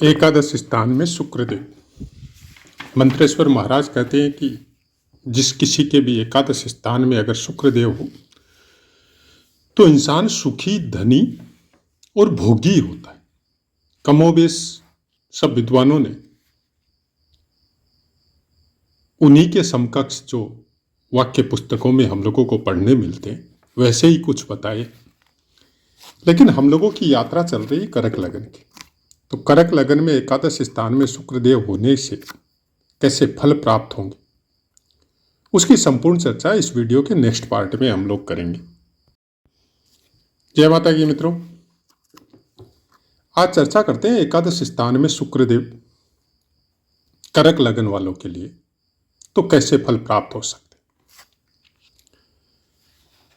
एकादश स्थान में शुक्रदेव। मंत्रेश्वर महाराज कहते हैं कि जिस किसी के भी एकादश स्थान में अगर शुक्रदेव हो तो इंसान सुखी, धनी और भोगी होता है। कमोबेश सब विद्वानों ने उन्हीं के समकक्ष जो वाक्य पुस्तकों में हम लोगों को पढ़ने मिलते हैं वैसे ही कुछ बताए, लेकिन हम लोगों की यात्रा चल रही करक लगन की। तो करक लगन में एकादश स्थान में शुक्रदेव होने से कैसे फल प्राप्त होंगे, उसकी संपूर्ण चर्चा इस वीडियो के नेक्स्ट पार्ट में हम लोग करेंगे। जय माता की मित्रों, आज चर्चा करते हैं एकादश स्थान में शुक्रदेव करक लगन वालों के लिए तो कैसे फल प्राप्त हो सकते।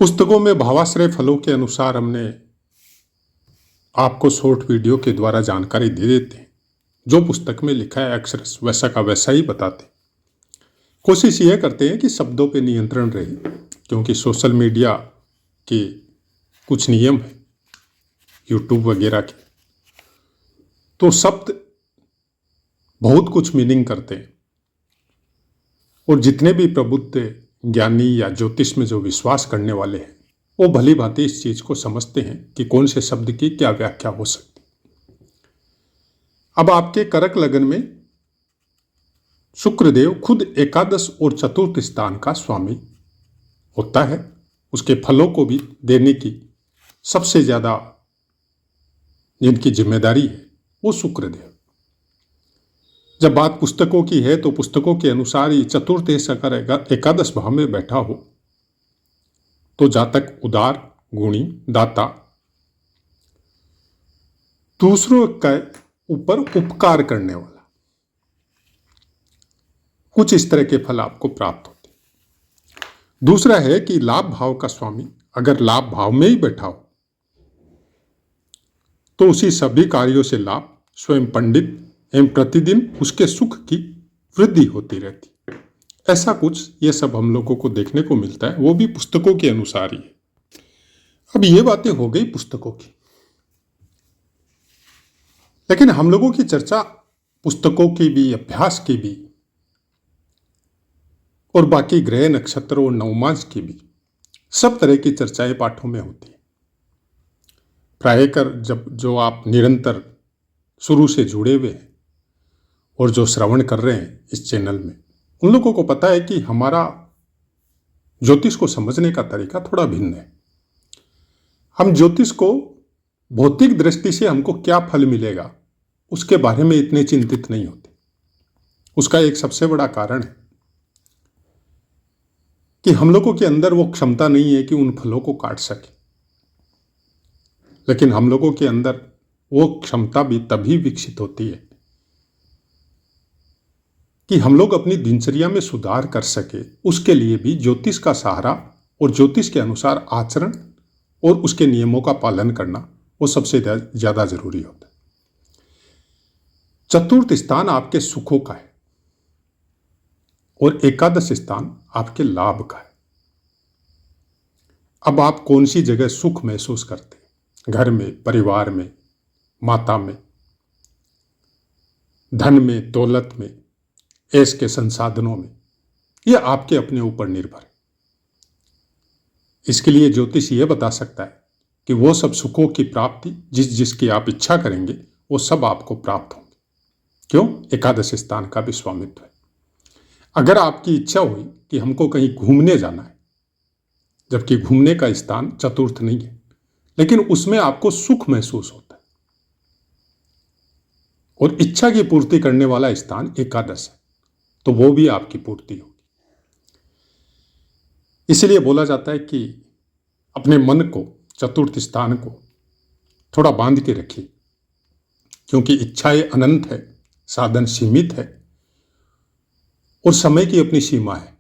पुस्तकों में भावाश्रय फलों के अनुसार हमने आपको शॉर्ट वीडियो के द्वारा जानकारी दे देते हैं। जो पुस्तक में लिखा है अक्षरश वैसा का वैसा ही बताते। कोशिश यह करते हैं कि शब्दों पे नियंत्रण रहे, क्योंकि सोशल मीडिया के कुछ नियम हैं यूट्यूब वगैरह के, तो शब्द बहुत कुछ मीनिंग करते हैं। और जितने भी प्रबुद्ध ज्ञानी या ज्योतिष में जो विश्वास करने वाले हैं वो भली भांति इस चीज को समझते हैं कि कौन से शब्द की क्या व्याख्या हो सकती। अब आपके करक लगन में शुक्रदेव खुद एकादश और चतुर्थ स्थान का स्वामी होता है। उसके फलों को भी देने की सबसे ज्यादा जिनकी जिम्मेदारी है वो शुक्रदेव। जब बात पुस्तकों की है तो पुस्तकों के अनुसार ये चतुर्थ अगर एकादश भाव में बैठा हो तो जातक उदार, गुणी, दाता, दूसरों के ऊपर उपकार करने वाला, कुछ इस तरह के फल आपको प्राप्त होते। दूसरा है कि लाभ भाव का स्वामी अगर लाभ भाव में ही बैठा हो तो उसी सभी कार्यों से लाभ, स्वयं पंडित एवं प्रतिदिन उसके सुख की वृद्धि होती रहती। ऐसा कुछ ये सब हम लोगों को देखने को मिलता है, वो भी पुस्तकों के अनुसार ही है। अब ये बातें हो गई पुस्तकों की, लेकिन हम लोगों की चर्चा पुस्तकों की भी, अभ्यास की भी और बाकी ग्रह, नक्षत्र और नवमांश की भी, सब तरह की चर्चाएं पाठों में होती है। प्रायकर जब जो आप निरंतर शुरू से जुड़े हुए हैं और जो श्रवण कर रहे हैं इस चैनल में, उन लोगों को पता है कि हमारा ज्योतिष को समझने का तरीका थोड़ा भिन्न है। हम ज्योतिष को भौतिक दृष्टि से हमको क्या फल मिलेगा उसके बारे में इतने चिंतित नहीं होते। उसका एक सबसे बड़ा कारण है कि हम लोगों के अंदर वो क्षमता नहीं है कि उन फलों को काट सके। लेकिन हम लोगों के अंदर वो क्षमता भी तभी विकसित होती है कि हम लोग अपनी दिनचर्या में सुधार कर सके। उसके लिए भी ज्योतिष का सहारा और ज्योतिष के अनुसार आचरण और उसके नियमों का पालन करना वो सबसे ज्यादा जरूरी होता है। चतुर्थ स्थान आपके सुखों का है और एकादश स्थान आपके लाभ का है। अब आप कौन सी जगह सुख महसूस करते हैं? घर में, परिवार में, माता में, धन में, दौलत में, ऐश के संसाधनों में, यह आपके अपने ऊपर निर्भर है। इसके लिए ज्योतिष यह बता सकता है कि वो सब सुखों की प्राप्ति जिसकी आप इच्छा करेंगे वो सब आपको प्राप्त होंगे। क्यों? एकादश स्थान का भी स्वामित्व है। अगर आपकी इच्छा हुई कि हमको कहीं घूमने जाना है, जबकि घूमने का स्थान चतुर्थ नहीं है, लेकिन उसमें आपको सुख महसूस होता है और इच्छा की पूर्ति करने वाला स्थान एकादश है, तो वो भी आपकी पूर्ति होगी। इसलिए बोला जाता है कि अपने मन को, चतुर्थ स्थान को थोड़ा बांध के रखिए, क्योंकि इच्छाएं अनंत है, साधन सीमित है और समय की अपनी सीमा है।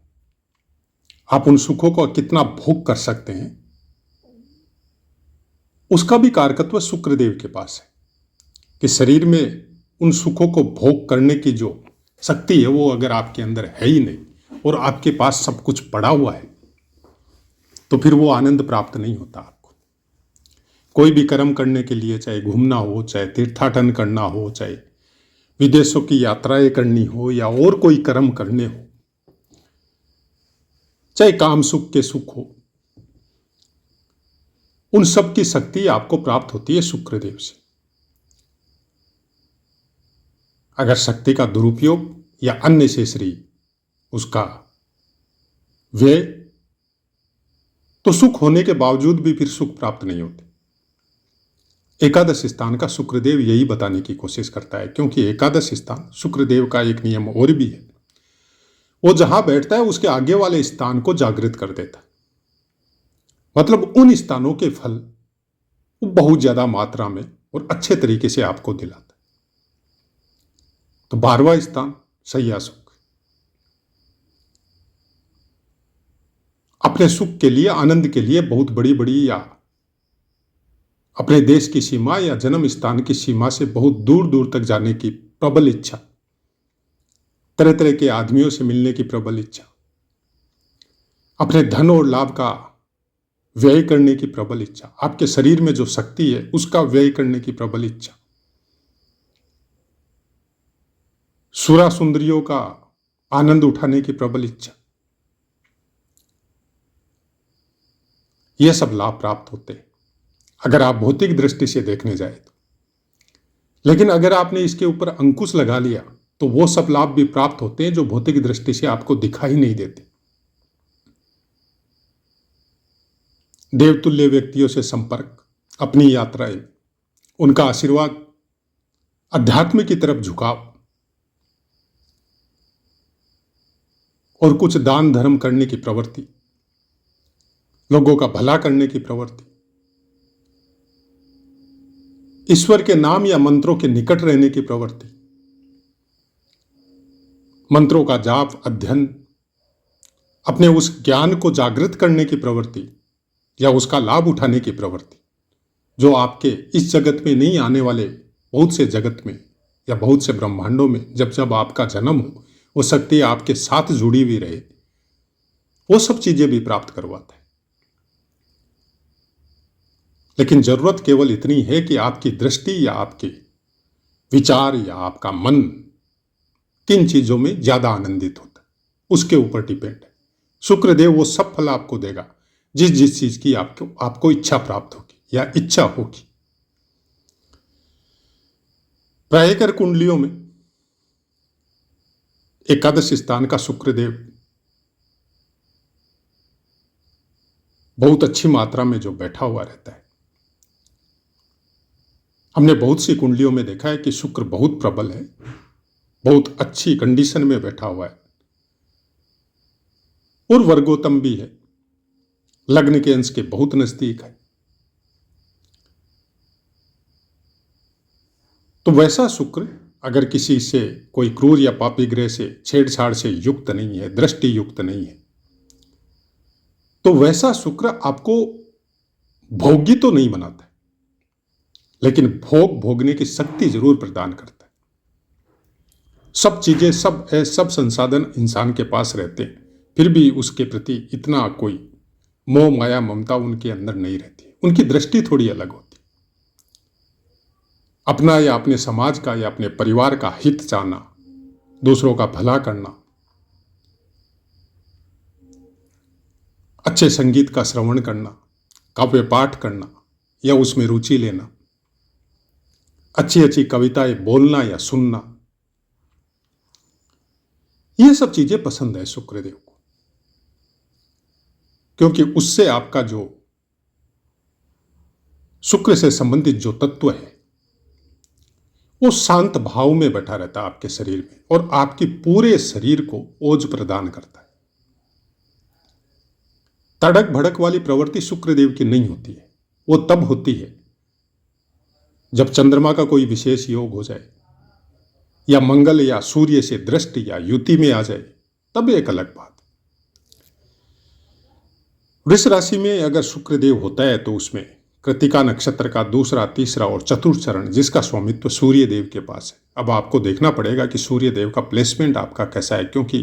आप उन सुखों को कितना भोग कर सकते हैं उसका भी कारकत्व शुक्रदेव के पास है कि शरीर में उन सुखों को भोग करने की जो शक्ति है वो अगर आपके अंदर है ही नहीं और आपके पास सब कुछ पड़ा हुआ है तो फिर वो आनंद प्राप्त नहीं होता आपको। कोई भी कर्म करने के लिए, चाहे घूमना हो, चाहे तीर्थाटन करना हो, चाहे विदेशों की यात्राएं करनी हो या और कोई कर्म करने हो, चाहे काम सुख के सुख हो, उन सब की शक्ति आपको प्राप्त होती है शुक्रदेव से। अगर शक्ति का दुरुपयोग या अननेसेसरी उसका व्यय, तो सुख होने के बावजूद भी फिर सुख प्राप्त नहीं होते। एकादश स्थान का शुक्रदेव यही बताने की कोशिश करता है, क्योंकि एकादश स्थान शुक्रदेव का एक नियम और भी है, वो जहां बैठता है उसके आगे वाले स्थान को जागृत कर देता है। मतलब उन स्थानों के फल वो बहुत ज्यादा मात्रा में और अच्छे तरीके से आपको दिलाता है। तो 12वां स्थान शय्या सुख, अपने सुख के लिए, आनंद के लिए बहुत बड़ी बड़ी या अपने देश की सीमा या जन्म स्थान की सीमा से बहुत दूर दूर तक जाने की प्रबल इच्छा, तरह तरह के आदमियों से मिलने की प्रबल इच्छा, अपने धन और लाभ का व्यय करने की प्रबल इच्छा, आपके शरीर में जो शक्ति है उसका व्यय करने की प्रबल इच्छा, सुरा सुंदरियों का आनंद उठाने की प्रबल इच्छा, यह सब लाभ प्राप्त होते हैं अगर आप भौतिक दृष्टि से देखने जाए तो। लेकिन अगर आपने इसके ऊपर अंकुश लगा लिया तो वो सब लाभ भी प्राप्त होते हैं जो भौतिक दृष्टि से आपको दिखाई नहीं देते। देवतुल्य व्यक्तियों से संपर्क, अपनी यात्राएं, उनका आशीर्वाद, अध्यात्म की तरफ झुकाव और कुछ दान धर्म करने की प्रवृत्ति, लोगों का भला करने की प्रवृत्ति, ईश्वर के नाम या मंत्रों के निकट रहने की प्रवृत्ति, मंत्रों का जाप, अध्ययन, अपने उस ज्ञान को जागृत करने की प्रवृत्ति या उसका लाभ उठाने की प्रवृत्ति, जो आपके इस जगत में नहीं आने वाले बहुत से जगत में या बहुत से ब्रह्मांडों में जब जब आपका जन्म हो वो शक्ति आपके साथ जुड़ी हुई रहे, वो सब चीजें भी प्राप्त करवाता है। लेकिन जरूरत केवल इतनी है कि आपकी दृष्टि या आपके विचार या आपका मन किन चीजों में ज्यादा आनंदित होता है, उसके ऊपर डिपेंड है। शुक्रदेव वो सब फल आपको देगा जिस जिस चीज की आपको इच्छा प्राप्त होगी या इच्छा होगी। प्रायकर कुंडलियों में एकादश स्थान का शुक्रदेव बहुत अच्छी मात्रा में जो बैठा हुआ रहता है, हमने बहुत सी कुंडलियों में देखा है कि शुक्र बहुत प्रबल है, बहुत अच्छी कंडीशन में बैठा हुआ है और वर्गोत्तम भी है, लग्न के अंश के बहुत नजदीक है। तो वैसा शुक्र अगर किसी से कोई क्रूर या पापी ग्रह से छेड़छाड़ से युक्त नहीं है, दृष्टि युक्त नहीं है, तो वैसा शुक्र आपको भोगी तो नहीं बनाता है, लेकिन भोगने की शक्ति जरूर प्रदान करता है। सब चीजें, सब संसाधन इंसान के पास रहते हैं, फिर भी उसके प्रति इतना कोई मोह माया ममता उनके अंदर नहीं रहती। उनकी दृष्टि थोड़ी अलग होती, अपना या अपने समाज का या अपने परिवार का हित चाहना, दूसरों का भला करना, अच्छे संगीत का श्रवण करना, काव्य पाठ करना या उसमें रुचि लेना, अच्छी अच्छी कविताएं बोलना या सुनना, ये सब चीजें पसंद है शुक्रदेव को, क्योंकि उससे आपका जो शुक्र से संबंधित जो तत्व है वो शांत भाव में बैठा रहता है आपके शरीर में और आपकी पूरे शरीर को ओज प्रदान करता है। तड़क भड़क वाली प्रवृत्ति शुक्रदेव की नहीं होती है, वो तब होती है जब चंद्रमा का कोई विशेष योग हो जाए या मंगल या सूर्य से दृष्टि या युति में आ जाए, तब एक अलग बात। वृष राशि में अगर शुक्रदेव होता है तो उसमें कृतिका नक्षत्र का दूसरा, तीसरा और चतुर्थ चरण, जिसका स्वामित्व सूर्य देव के पास है। अब आपको देखना पड़ेगा कि सूर्य देव का प्लेसमेंट आपका कैसा है, क्योंकि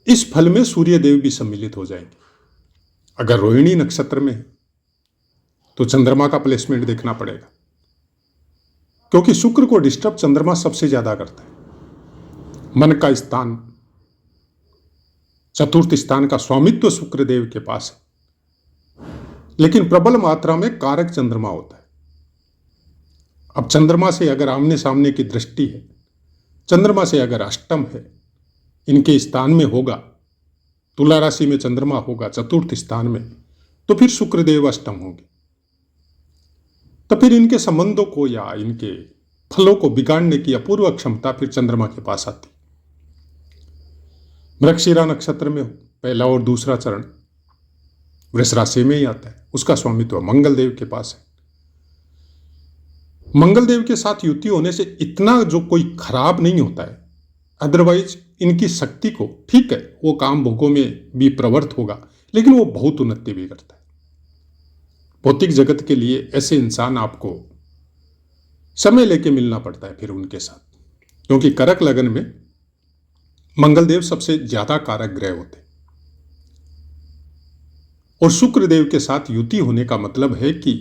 इस फल में सूर्य देव भी सम्मिलित हो जाएंगे। अगर रोहिणी नक्षत्र में है तो चंद्रमा का प्लेसमेंट देखना पड़ेगा, क्योंकि शुक्र को डिस्टर्ब चंद्रमा सबसे ज्यादा करता है। मन का स्थान, चतुर्थ स्थान का स्वामित्व शुक्र देव के पास है, लेकिन प्रबल मात्रा में कारक चंद्रमा होता है। अब चंद्रमा से अगर आमने सामने की दृष्टि है, चंद्रमा से अगर अष्टम है, इनके स्थान में होगा, तुला राशि में चंद्रमा होगा चतुर्थ स्थान में, तो फिर शुक्रदेव अष्टम होंगे। तो फिर इनके संबंधों को या इनके फलों को बिगाड़ने की अपूर्व क्षमता फिर चंद्रमा के पास आती। मृगशिरा नक्षत्र में हो, पहला और दूसरा चरण वृष राशि में ही आता है, उसका स्वामित्व मंगल देव के पास है। मंगल देव के साथ युति होने से इतना जो कोई खराब नहीं होता है, अदरवाइज इनकी शक्ति को, ठीक है वो काम भोगों में भी प्रवृत्त होगा, लेकिन वो बहुत उन्नति भी करता है। भौतिक जगत के लिए ऐसे इंसान आपको समय लेके मिलना पड़ता है फिर उनके साथ, क्योंकि करक लगन में मंगल देव सबसे ज्यादा कारक ग्रह होते हैं। और शुक्र देव के साथ युति होने का मतलब है कि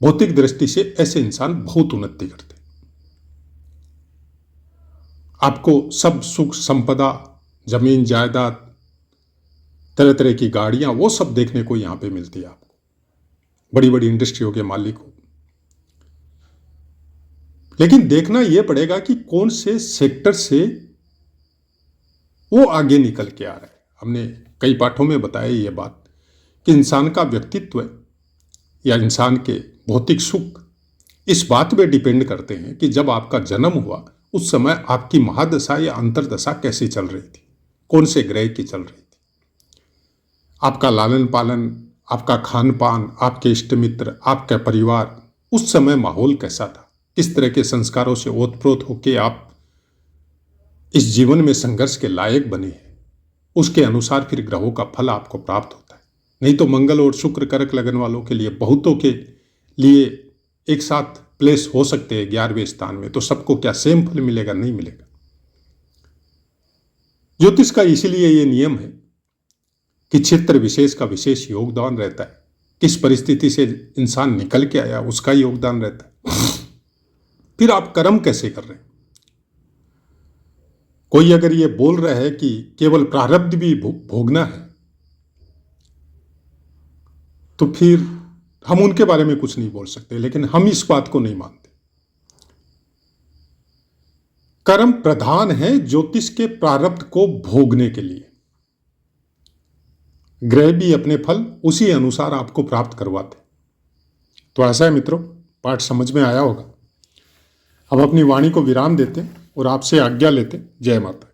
भौतिक दृष्टि से ऐसे इंसान बहुत उन्नति करते हैं। आपको सब सुख संपदा, जमीन जायदाद, तरह तरह की गाड़ियां, वो सब देखने को यहां पे मिलती है। आपको बड़ी बड़ी इंडस्ट्रियों के मालिक हो, लेकिन देखना यह पड़ेगा कि कौन से सेक्टर से वो आगे निकल के आ रहा है। हमने कई पाठों में बताया यह बात कि इंसान का व्यक्तित्व या इंसान के भौतिक सुख इस बात पे डिपेंड करते हैं कि जब आपका जन्म हुआ उस समय आपकी महादशा या अंतरदशा कैसी चल रही थी, कौन से ग्रह की चल रही थी, आपका लालन पालन, आपका खान पान, आपके इष्ट मित्र, आपका परिवार, उस समय माहौल कैसा था, किस तरह के संस्कारों से ओतप्रोत होकर आप इस जीवन में संघर्ष के लायक बने हैं, उसके अनुसार फिर ग्रहों का फल आपको प्राप्त होता है। नहीं तो मंगल और शुक्र करक लगन वालों के लिए, बहुतों के लिए एक साथ प्लेस हो सकते हैं 11वें स्थान में, तो सबको क्या सेम फल मिलेगा? नहीं मिलेगा। ज्योतिष का इसीलिए यह नियम है कि क्षेत्र विशेष का विशेष योगदान रहता है। किस परिस्थिति से इंसान निकल के आया उसका योगदान रहता है। फिर आप कर्म कैसे कर रहे हैं? कोई अगर ये बोल रहा है कि केवल प्रारब्ध भी भोगना है, तो फिर हम उनके बारे में कुछ नहीं बोल सकते, लेकिन हम इस बात को नहीं मानते। कर्म प्रधान है ज्योतिष के प्रारब्ध को भोगने के लिए। ग्रह भी अपने फल उसी अनुसार आपको प्राप्त करवाते। तो ऐसा है मित्रों, पाठ समझ में आया होगा। अब अपनी वाणी को विराम देते और आपसे आज्ञा लेते। जय माता।